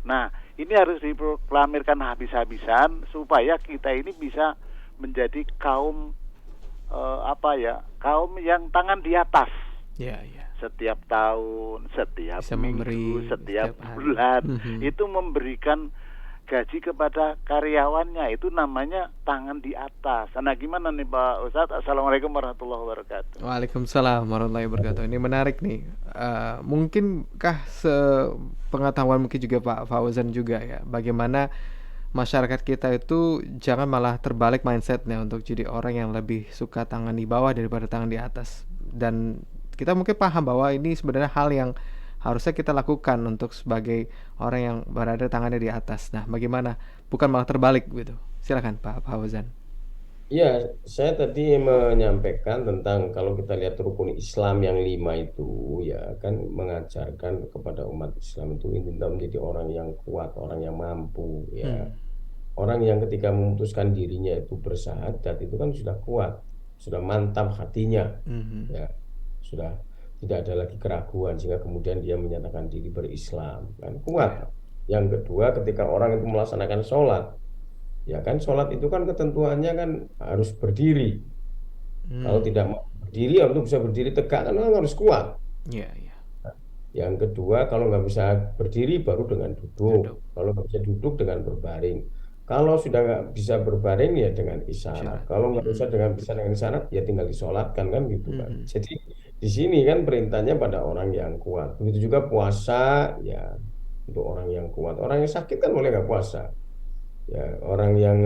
Nah, ini harus diproklamirkan habis-habisan supaya kita ini bisa menjadi kaum kaum yang tangan di atas. Iya, iya. Setiap tahun, setiap Bisa minggu, memberi setiap setiap hari. bulan Mhm. itu memberikan gaji kepada karyawannya, itu namanya tangan di atas. Nah, gimana nih Pak Ustadz? Assalamualaikum warahmatullahi wabarakatuh. Waalaikumsalam warahmatullahi wabarakatuh. Ini menarik nih. Mungkinkah sepengetahuan mungkin juga Pak Fauzan juga ya, bagaimana masyarakat kita itu jangan malah terbalik mindsetnya untuk jadi orang yang lebih suka tangan di bawah daripada tangan di atas. Dan kita mungkin paham bahwa ini sebenarnya hal yang harusnya kita lakukan untuk sebagai orang yang berada tangannya di atas. Nah, bagaimana? Bukan malah terbalik gitu. Silakan Pak Fauzan. Ya, saya tadi menyampaikan tentang kalau kita lihat rukun Islam yang 5 itu, ya kan mengajarkan kepada umat Islam itu intinya menjadi orang yang kuat, orang yang mampu, ya. Hmm. Orang yang ketika memutuskan dirinya itu bersyahadat itu kan sudah kuat, sudah mantap hatinya, Mhm. ya, sudah tidak ada lagi keraguan sehingga kemudian dia menyatakan diri berislam, kan Ya. kuat. Yang kedua, ketika orang itu melaksanakan sholat, ya kan sholat itu kan ketentuannya kan harus berdiri. Kalau Hmm. tidak mau berdiri, untuk bisa berdiri tegak kan orang harus kuat. Ya, ya. Yang kedua, kalau nggak bisa berdiri baru dengan duduk. Duduk. Kalau nggak bisa duduk dengan berbaring. Kalau sudah nggak bisa berbaring ya dengan isyarat. Syarat. Kalau nggak bisa Hmm. dengan isyarat ya tinggal disolatkan kan gitu kan. Mhm. Jadi di sini kan perintahnya pada orang yang kuat. Begitu juga puasa ya untuk orang yang kuat. Orang yang sakit kan boleh nggak puasa. Ya, orang yang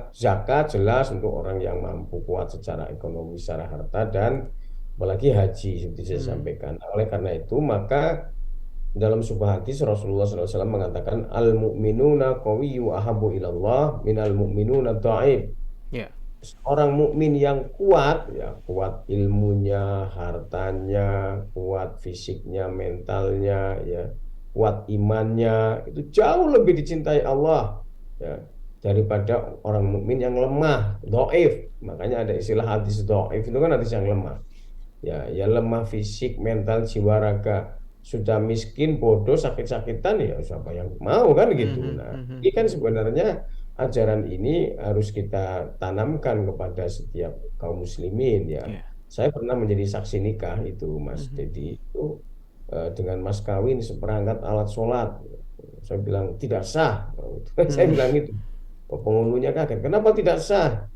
zakat jelas untuk orang yang mampu kuat secara ekonomi, secara harta dan apalagi haji seperti saya Hmm. sampaikan. Oleh karena itu maka dalam sebuah hadis Rasulullah SAW mengatakan al mu'minuna qawiyyu ahabbu ilallah minal mu'minuna dha'if. Ya. Orang mukmin yang kuat ya kuat ilmunya, hartanya, kuat fisiknya, mentalnya ya, kuat imannya itu jauh lebih dicintai Allah ya daripada orang mukmin yang lemah, dhaif. Makanya ada istilah hadis dhaif itu kan hadis yang lemah. Ya lemah fisik, mental, jiwa raga, sudah miskin, bodoh, sakit-sakitan ya siapa yang mau kan gitu. Mhm. Nah, Mhm. ini kan sebenarnya ajaran ini harus kita tanamkan kepada setiap kaum muslimin ya. Ya. Saya pernah menjadi saksi nikah itu Mas Mhm. Dedi itu dengan mas kawin seperangkat alat sholat. Saya bilang tidak sah. Saya Hmm. bilang itu. Oh, penghulunya kaget. Kenapa tidak sah?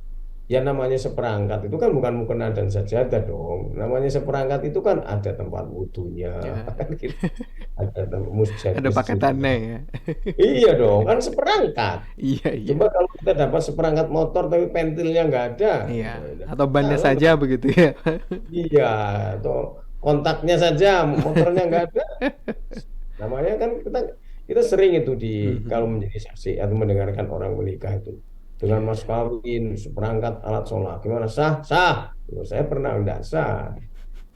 Ya namanya seperangkat itu kan bukan mukena dan sajadah dong. Namanya seperangkat itu kan ada tempat wudhunya, Ya. kan gitu. Ada tempat Ada masjidnya. paketannya ya. Iya dong, kan seperangkat. Iya, iya. Coba kalau kita dapat seperangkat motor tapi pentilnya nggak ada. Iya. Ya, Atau bannya jalan saja dong. begitu ya. Iya, atau kontaknya saja, motornya nggak ada. Namanya kan kita sering itu kalau Mhm. menjadi saksi atau mendengarkan orang menikah itu dengan Ya, mas ya. kawin seperangkat alat sholat gimana sah sah. Loh, saya pernah enggak sah.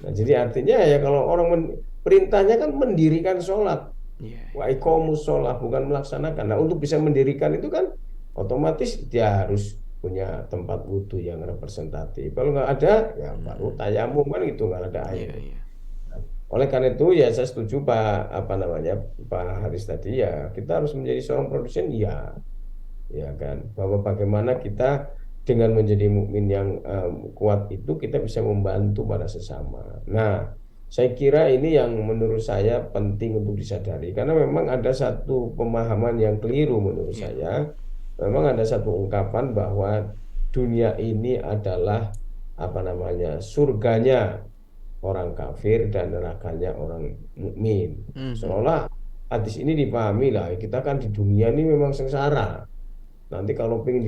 Nah jadi artinya ya kalau orang perintahnya kan mendirikan sholat Iya, wa iya. iqamus sholat bukan melaksanakan. Nah untuk bisa mendirikan itu kan otomatis dia harus punya tempat wudhu yang representatif. Kalau nggak ada ya baru Mhm. tayamum kan gitu nggak ada Iya, air. iya. Oleh karena itu ya saya setuju Pak apa namanya Pak Haris tadi ya kita harus menjadi seorang produsen ya kan bahwa bagaimana kita dengan menjadi mukmin yang kuat itu kita bisa membantu pada sesama. Nah, saya kira ini yang menurut saya penting untuk disadari karena memang ada satu pemahaman yang keliru menurut Iya. saya. Memang ada satu ungkapan bahwa dunia ini adalah apa namanya surganya orang kafir dan nerakanya orang mukmin. Mhm. Seolah hadis ini dipahami lah, kita kan di dunia ini memang sengsara. Nanti kalau pengen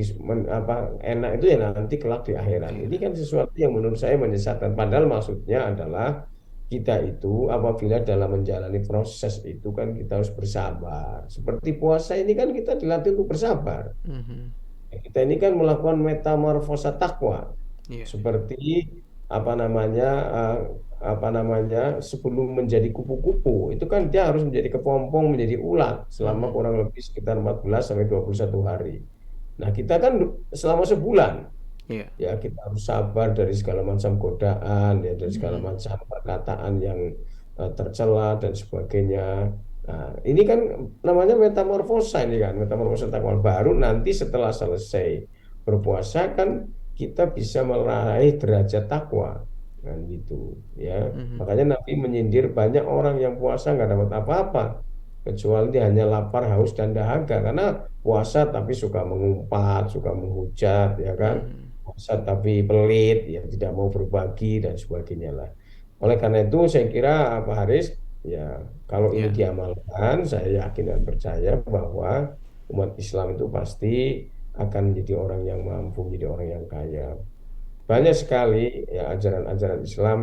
enak itu ya nanti kelak di akhirat. Ini Akhirat. kan sesuatu yang menurut saya menyesatkan. Padahal maksudnya adalah kita itu apabila dalam menjalani proses itu kan kita harus bersabar. Seperti puasa ini kan kita dilatih untuk bersabar. Mhm. Kita ini kan melakukan metamorfosa takwa Iya. seperti apa namanya eh, apa namanya sebelum menjadi kupu-kupu itu kan dia harus menjadi kepompong menjadi ulat selama Mhm. kurang lebih sekitar 14 sampai 21 hari. Nah, kita kan selama sebulan Iya. ya kita harus sabar dari segala macam godaan ya dari segala Mhm. macam perkataan yang tercela dan sebagainya. Nah, ini kan namanya metamorfosa ini kan metamorfosa takwa baru nanti setelah selesai berpuasa kan kita bisa meraih derajat takwa kan gitu ya. Mhm. Makanya Nabi menyindir banyak orang yang puasa nggak dapat apa-apa kecuali dia hanya lapar, haus dan dahaga karena puasa tapi suka mengumpat, suka menghujat ya kan Mhm. puasa tapi pelit, ya tidak mau berbagi dan sebagainya lah. Oleh karena itu saya kira Pak Haris, ya kalau ini Iya. diamalkan, saya yakin dan percaya bahwa umat Islam itu pasti akan menjadi orang yang mampu, menjadi orang yang kaya. Banyak sekali ya ajaran-ajaran Islam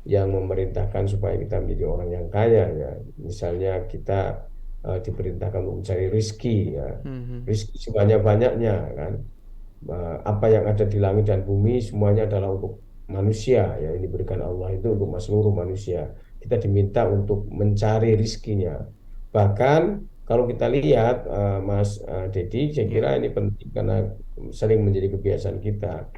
yang memerintahkan supaya kita menjadi orang yang kaya ya. Misalnya kita diperintahkan untuk mencari rizki ya, Mhm. rizki sebanyak-banyaknya kan. apa yang ada di langit dan bumi semuanya adalah untuk manusia, ya ini diberikan Allah itu untuk seluruh manusia. Kita diminta untuk mencari rizkinya. Bahkan kalau kita lihat Mas Dedi, saya kira ini penting karena sering menjadi kebiasaan kita.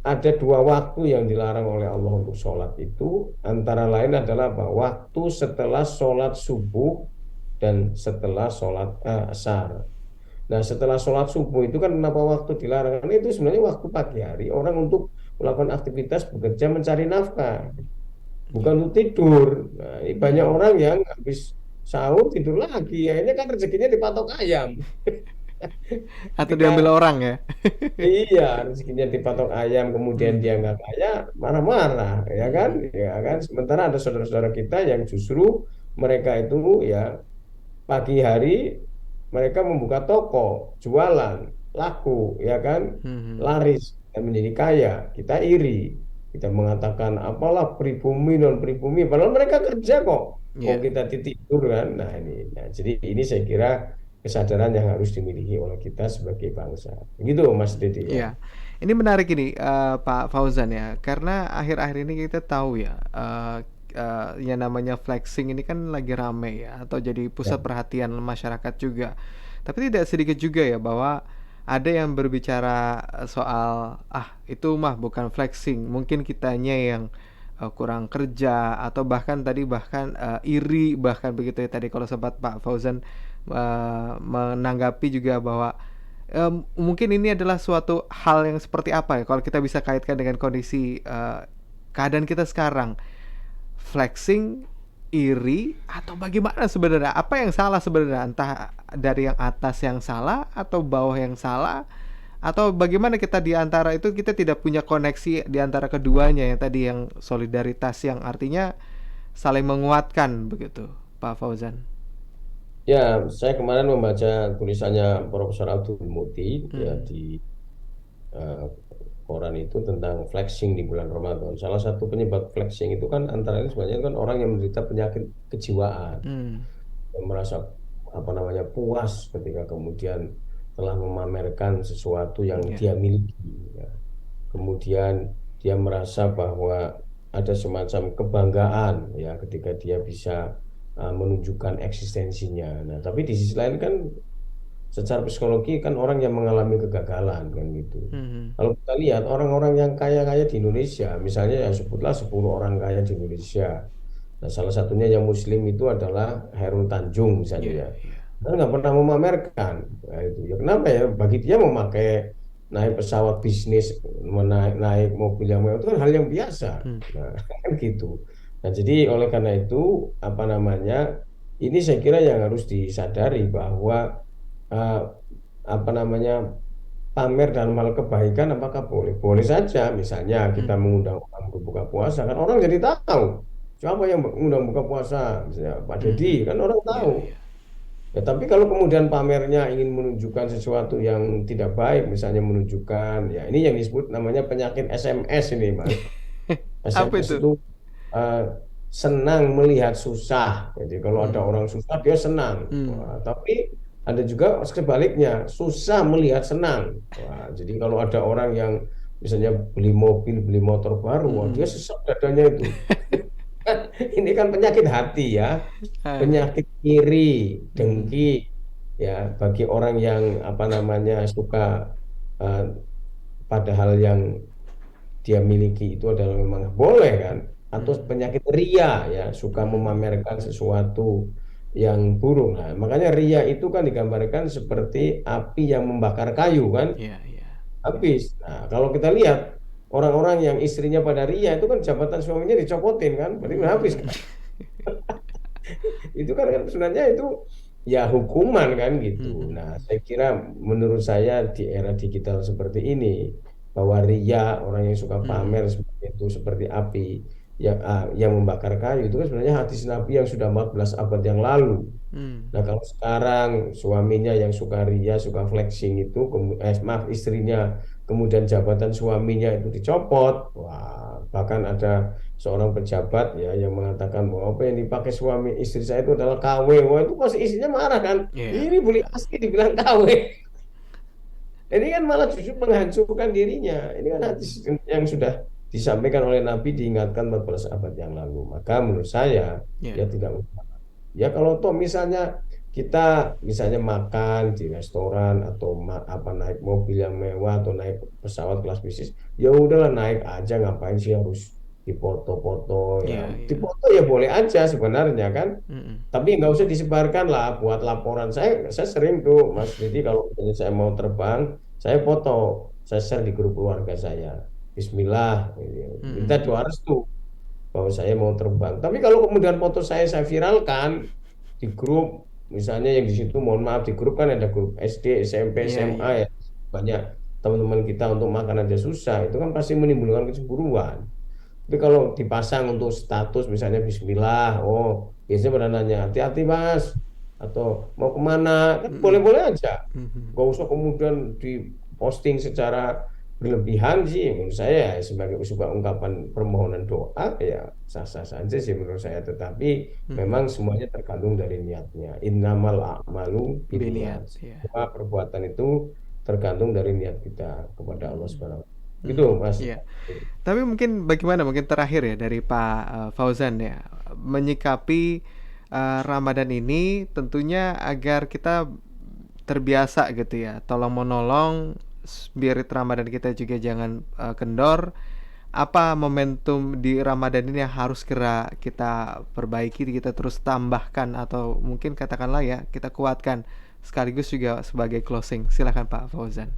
Ada 2 waktu yang dilarang oleh Allah untuk sholat itu, antara lain adalah waktu setelah sholat subuh dan setelah sholat asar. Nah, setelah sholat subuh itu kan kenapa waktu dilarang? Karena itu sebenarnya waktu pagi hari orang untuk melakukan aktivitas bekerja mencari nafkah, bukan untuk tidur. Nah, ini banyak orang yang habis sahur tidur lagi, ya ini kan rezekinya dipatok ayam. Atau Ketika diambil orang ya. iya rezekinya dipatok ayam, kemudian dia nggak kaya, marah-marah, ya kan? Sementara ada saudara-saudara kita yang justru mereka itu ya pagi hari mereka membuka toko, jualan, laku, ya kan, laris dan menjadi kaya. Kita iri, kita mengatakan apalah pribumi non pribumi, padahal mereka kerja kok. Kok kita tidur kan? Nah ini, jadi ini saya kira kesadaran yang harus dimiliki oleh kita sebagai bangsa. Begitu Mas Dede ya. Iya, ini menarik ini Pak Fauzan ya, karena akhir-akhir ini kita tahu ya, yang namanya flexing ini kan lagi rame ya, atau jadi pusat perhatian masyarakat juga. Tapi tidak sedikit juga ya bahwa ada yang berbicara soal itu mah bukan flexing, mungkin kitanya yang kurang kerja, atau bahkan iri, bahkan begitu ya tadi kalau sempat Pak Fauzan menanggapi juga bahwa mungkin ini adalah suatu hal yang seperti apa ya kalau kita bisa kaitkan dengan kondisi keadaan kita sekarang, flexing, iri, atau bagaimana sebenarnya? Apa yang salah sebenarnya? Entah dari yang atas yang salah atau bawah yang salah, atau bagaimana kita di antara itu kita tidak punya koneksi di antara keduanya, yang tadi yang solidaritas yang artinya saling menguatkan begitu, Pak Fauzan. Ya, saya kemarin membaca tulisannya Profesor Abdul Muti ya di koran itu tentang flexing di bulan Ramadan. Salah satu penyebab flexing itu kan antara lain sebenarnya kan orang yang menderita penyakit kejiwaan, yang merasa puas ketika kemudian telah memamerkan sesuatu yang dia miliki. Ya. Kemudian dia merasa bahwa ada semacam kebanggaan ya ketika dia bisa menunjukkan eksistensinya. Nah, tapi di sisi lain kan secara psikologi kan orang yang mengalami kegagalan kan gitu. Kalau kita lihat orang-orang yang kaya-kaya di Indonesia, misalnya ya sebutlah 10 orang kaya di Indonesia. Nah, salah satunya yang Muslim itu adalah Hairul Tanjung misalnya ya. Dia nggak pernah memamerkan. Nah, itu ya kenapa ya? Bagi dia memakai naik pesawat bisnis, naik mobil yang mewah itu kan hal yang biasa. Nah, kan gitu. Nah, jadi oleh karena itu ini saya kira yang harus disadari bahwa pamer dalam hal kebaikan apakah boleh? Boleh saja. Misalnya kita mengundang orang berbuka puasa, kan orang jadi tahu siapa yang mengundang buka puasa, misalnya Pak Dedi, kan orang tahu. Ya, tapi kalau kemudian pamernya ingin menunjukkan sesuatu yang tidak baik, misalnya menunjukkan, ya ini yang disebut namanya penyakit SMS ini, Mas. SMS itu senang melihat susah. Jadi kalau ada orang susah dia senang. Wah, tapi ada juga sebaliknya, susah melihat senang. Wah, jadi kalau ada orang yang misalnya beli mobil, beli motor baru, wah, dia sesak dadanya itu. Ini kan penyakit hati ya, penyakit iri, dengki ya bagi orang yang suka padahal yang dia miliki itu adalah memang boleh kan, atau penyakit ria ya, suka memamerkan sesuatu yang buruk. Nah, makanya ria itu kan digambarkan seperti api yang membakar kayu kan, habis. Nah, kalau kita lihat orang-orang yang istrinya pada ria itu kan jabatan suaminya dicopotin kan, berarti habis kan. Itu kan sebenarnya itu ya hukuman kan gitu. Nah, saya kira menurut saya di era digital seperti ini, bahwa ria, orang yang suka pamer seperti itu, seperti api yang membakar kayu, itu kan sebenarnya hadis Nabi yang sudah 14 abad yang lalu. Nah, kalau sekarang suaminya yang suka ria, suka flexing itu, istrinya kemudian jabatan suaminya itu dicopot, wah, bahkan ada seorang pejabat ya yang mengatakan bahwa apa yang dipakai suami istri saya itu adalah KW. Wah, itu pasti istrinya marah kan. Ini beli asli dibilang KW. Ini kan malah justru menghancurkan dirinya. Ini kan hadis yang sudah disampaikan oleh Nabi, diingatkan 14 abad yang lalu. Maka menurut saya Ya. ya tidak usah. Ya kalau toh misalnya kita misalnya makan di restoran atau naik mobil yang mewah atau naik pesawat kelas bisnis, ya udahlah naik aja, ngapain sih harus dipoto-foto ya. Ya, ya. Dipoto ya boleh aja sebenarnya kan. Mm-mm. Tapi nggak usah disebarkan lah buat laporan. Saya sering tuh Mas Didi kalau misalnya saya mau terbang, saya foto, saya share di grup keluarga saya. Bismillah, gitu. Minta Mm-mm. doa restu bahwa saya mau terbang. Tapi kalau kemudian foto saya viralkan di grup, misalnya yang di situ, mohon maaf, di grup kan ada grup SD, SMP, Iya, SMA iya. ya, banyak teman-teman kita untuk makan aja susah, itu kan pasti menimbulkan kecemburuan. Tapi kalau dipasang untuk status misalnya Bismillah, oh biasanya pada nanya hati-hati Mas, atau mau kemana, kan Mm-mm. boleh-boleh aja. Mhm. Gak usah kemudian diposting secara berlebihan sih. Menurut saya ya, sebagai sebuah ungkapan permohonan doa ya sah-sah saja sih menurut saya. Tetapi Mhm. memang semuanya tergantung dari niatnya. Innamal a'malu Biniat, binniyat. ya. Semua perbuatan itu tergantung dari niat kita kepada Allah Subhanahu wa Ta'ala. Gitu Mhm. Mas. Iya. Tapi mungkin bagaimana mungkin terakhir ya dari Pak Fauzan ya menyikapi Ramadan ini tentunya agar kita terbiasa gitu ya, tolong menolong spirit Ramadan kita juga jangan kendor. Apa momentum di Ramadan ini yang harus segera kita perbaiki, kita terus tambahkan atau mungkin katakanlah ya kita kuatkan sekaligus juga sebagai closing. Silakan Pak Fauzan.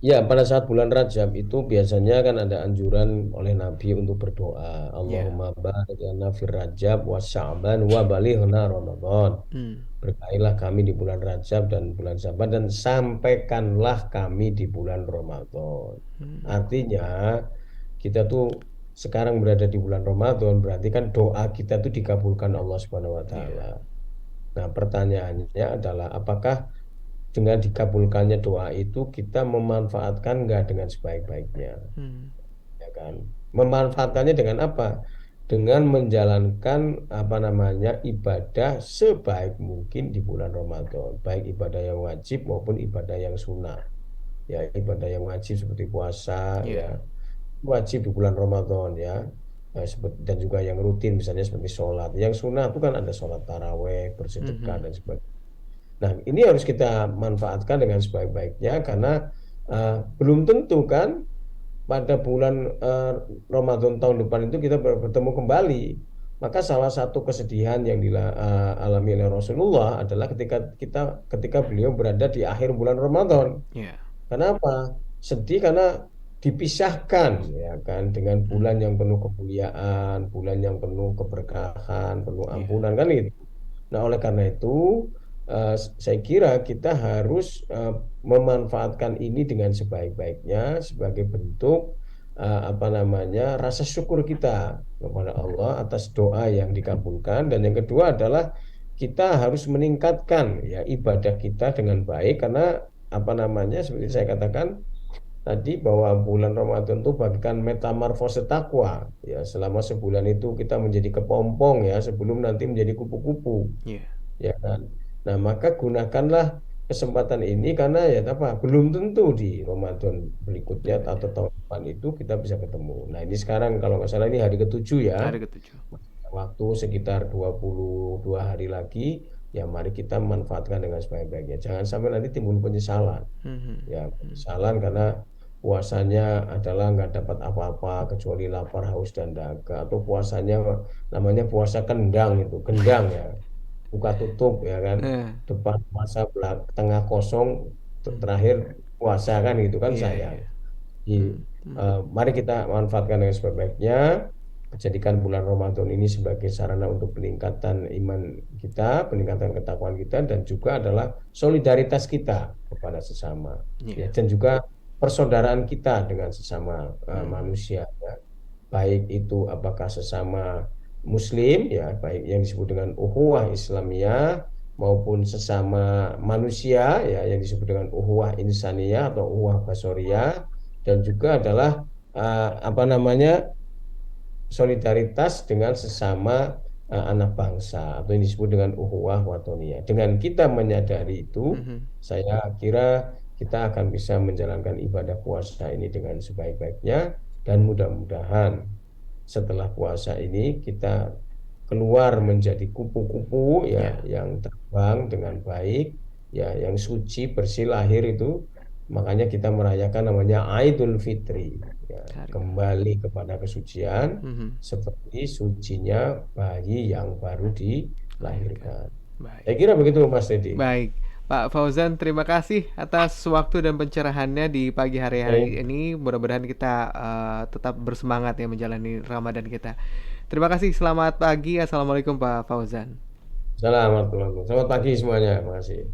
Ya, pada saat bulan Rajab itu biasanya kan ada anjuran oleh Nabi untuk berdoa. Ya. Allahumma barik lana fir Rajab wa Sya'ban wa balighna Ramadan. Hmm. Berkailah kami di bulan Rajab dan bulan Sya'ban dan sampaikanlah kami di bulan Ramadan. Hmm. Artinya kita tuh sekarang berada di bulan Ramadan, berarti kan doa kita tuh dikabulkan Allah Subhanahu wa Ya. taala. Nah, pertanyaannya adalah apakah dengan dikabulkannya doa itu kita memanfaatkan nggak dengan sebaik-baiknya, Hmm. ya kan? Memanfaatkannya dengan apa? Dengan menjalankan apa namanya ibadah sebaik mungkin di bulan Ramadan, baik ibadah yang wajib maupun ibadah yang sunnah. Ya, ibadah yang wajib seperti puasa, Ya. ya wajib di bulan Ramadan ya. Dan juga yang rutin misalnya seperti sholat. Yang sunnah itu kan ada sholat taraweh, bersedekah Mhm. dan sebagainya. Nah, ini harus kita manfaatkan dengan sebaik-baiknya karena belum tentu kan pada bulan Ramadan tahun depan itu kita bertemu kembali. Maka salah satu kesedihan yang dialami oleh Rasulullah adalah ketika beliau berada di akhir bulan Ramadan. Ya. Kenapa? Sedih karena dipisahkan ya kan dengan Hmm. bulan yang penuh kemuliaan, bulan yang penuh keberkahan, penuh Ya. ampunan kan itu. Nah, oleh karena itu, saya kira kita harus memanfaatkan ini dengan sebaik-baiknya sebagai bentuk apa namanya rasa syukur kita kepada Allah atas doa yang dikabulkan. Dan yang kedua adalah kita harus meningkatkan ya ibadah kita dengan baik karena apa namanya seperti saya katakan tadi bahwa bulan Ramadan itu bagaikan metamorfose takwa ya selama sebulan itu kita menjadi kepompong ya sebelum nanti menjadi kupu-kupu Ya. ya kan. Nah, maka gunakanlah kesempatan ini karena ya apa belum tentu di Ramadan berikutnya atau Berikutnya. tahun depan itu kita bisa ketemu. Nah, ini sekarang kalau nggak salah ini hari ketujuh ya. Hari ketujuh. Waktu sekitar 22 hari lagi ya mari kita manfaatkan dengan sebaik-baiknya. Jangan sampai nanti timbul penyesalan. Mhm. Ya, penyesalan karena puasanya adalah nggak dapat apa-apa kecuali lapar, haus, dan dahaga. Atau puasanya namanya puasa kendang itu, gendang ya. Buka tutup ya kan. Nah. Depan puasa, tengah kosong, Hmm. terakhir puasa kan gitu kan Iya, sayang. iya. Jadi, Hmm. Hmm. mari kita manfaatkan dengan sebaik-baiknya. Jadikan bulan Ramadan ini sebagai sarana untuk peningkatan iman kita, peningkatan ketakwaan kita, dan juga adalah solidaritas kita kepada sesama. Ya, Iya. dan juga persaudaraan kita dengan sesama Hmm. manusia. Ya. Baik itu apakah sesama Muslim, ya, baik yang disebut dengan ukhuwah Islamiyah, maupun sesama manusia, ya, yang disebut dengan ukhuwah insaniyah atau ukhuwah basoriyah, dan juga adalah apa namanya solidaritas dengan sesama anak bangsa atau yang disebut dengan ukhuwah watoniyah. Dengan kita menyadari itu, Mhm. saya kira kita akan bisa menjalankan ibadah puasa ini dengan sebaik-baiknya, dan mudah-mudahan setelah puasa ini kita keluar menjadi kupu-kupu ya, yang terbang dengan baik ya, yang suci bersih lahir itu. Makanya kita merayakan namanya Idul Fitri ya, kembali kepada kesucian seperti sucinya bayi yang baru dilahirkan. Baik. Saya kira begitu Mas Teddy. Baik, Pak Fauzan, terima kasih atas waktu dan pencerahannya di pagi hari ini. Mudah-mudahan kita tetap bersemangat ya menjalani Ramadan kita. Terima kasih, selamat pagi. Assalamualaikum Pak Fauzan. Selamat pagi semuanya, terima kasih.